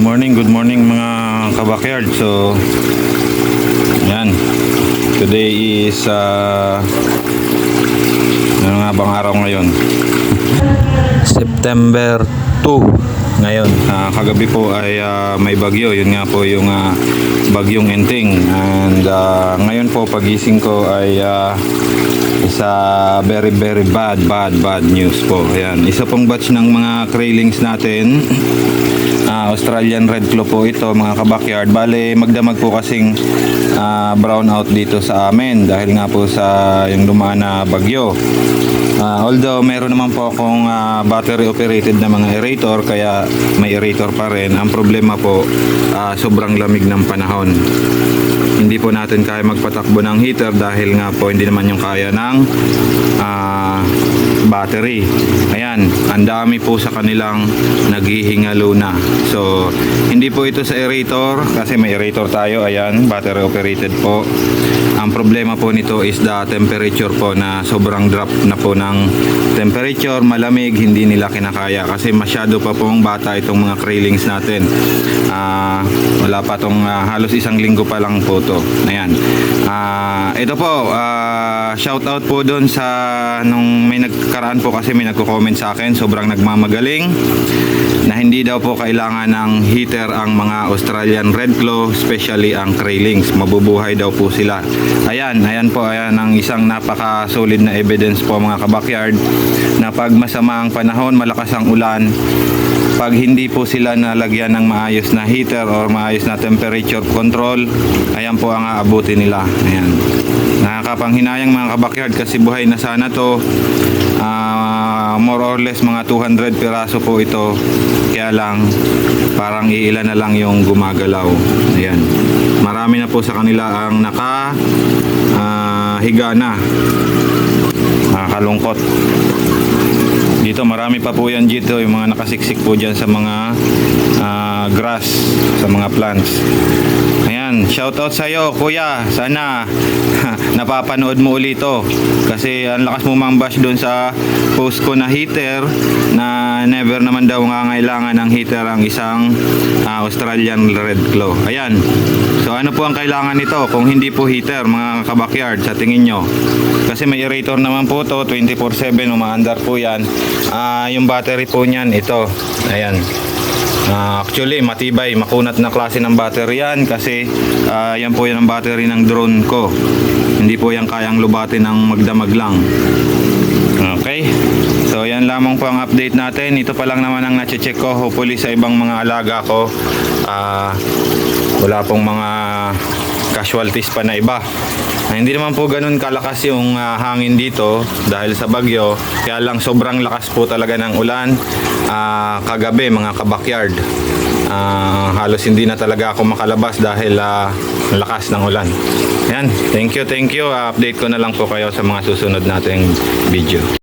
Good morning mga kabakyard. So, yan. Today is ano nga bang araw ngayon? September 2 ngayon. Kagabi po ay may bagyo. Yun nga po yung bagyong Enting. And ngayon po pagising ko ay isa very bad news po. Ayan. Isa pong batch ng mga Krailings natin. Australian Red Claw po ito mga kabakyard. Bale magdamag po kasing brown out dito sa amin dahil nga po sa yung dumaan na bagyo. Although meron naman po akong battery operated na mga aerator, kaya may aerator pa rin. Ang problema po sobrang lamig ng panahon. Hindi po natin kaya magpatakbo ng heater dahil nga po hindi naman yung kaya ng battery. Ayan, ang dami po sa kanilang naghihingalo na. So, hindi po ito sa aerator kasi may aerator tayo. Ayan, battery operated po. Ang problema po nito is the temperature po, na sobrang drop na po ng temperature, malamig, hindi nila kinakaya kasi masyado pa pong bata itong mga Krailings natin. Wala pa tong halos isang linggo pa lang po to. Ayan. Ito po, shout out po doon sa nung may nagkaraan po kasi may nagko-comment sa akin, sobrang nagmamagaling na hindi daw po kailangan ng heater ang mga Australian Red Claw, especially ang Krailings. Mabubuhay daw po sila. Ayan po, ayan ang isang napaka-solid na evidence po mga kabakyard na pag masama ang panahon, malakas ang ulan, pag hindi po sila nalagyan ng maayos na heater or maayos na temperature control, ayan po ang aabutin nila. Ayan. Nakakapanghinayang mga kabakyard kasi buhay na sana to. More or less mga 200 piraso po ito, kaya lang parang iilan na lang yung gumagalaw. Ayan. Marami na po sa kanila ang higa na. Nakakalungkot. Dito marami pa po yan dito, yung mga nakasiksik po dyan sa mga grass, sa mga plants. Ayan, shoutout sa iyo kuya, sana napapanood mo ulit to kasi ang lakas mo mambash doon sa post ko na heater, na never naman daw ngangailangan ng heater ang isang Australian Red Claw. Ayan, so ano po ang kailangan nito kung hindi po heater mga kabakyard sa tingin nyo? Kasi may aerator naman po to, 24/7 umaandar po yan. Yung battery po niyan ito, ayan. Actually matibay, makunat na klase ng battery yan kasi yan po yan ang battery ng drone ko. Hindi po yan kayang lubatin ng magdamag lang. Okay, so yan lamang po ang update natin. Ito pa lang naman ang nache-check ko. Hopefully sa ibang mga alaga ko wala pong mga casualties pa na iba. Hindi naman po ganun kalakas yung hangin dito dahil sa bagyo, kaya lang sobrang lakas po talaga ng ulan kagabi mga kabakyard. Halos hindi na talaga ako makalabas dahil lakas ng ulan. Yan, thank you. Update ko na lang po kayo sa mga susunod nating video.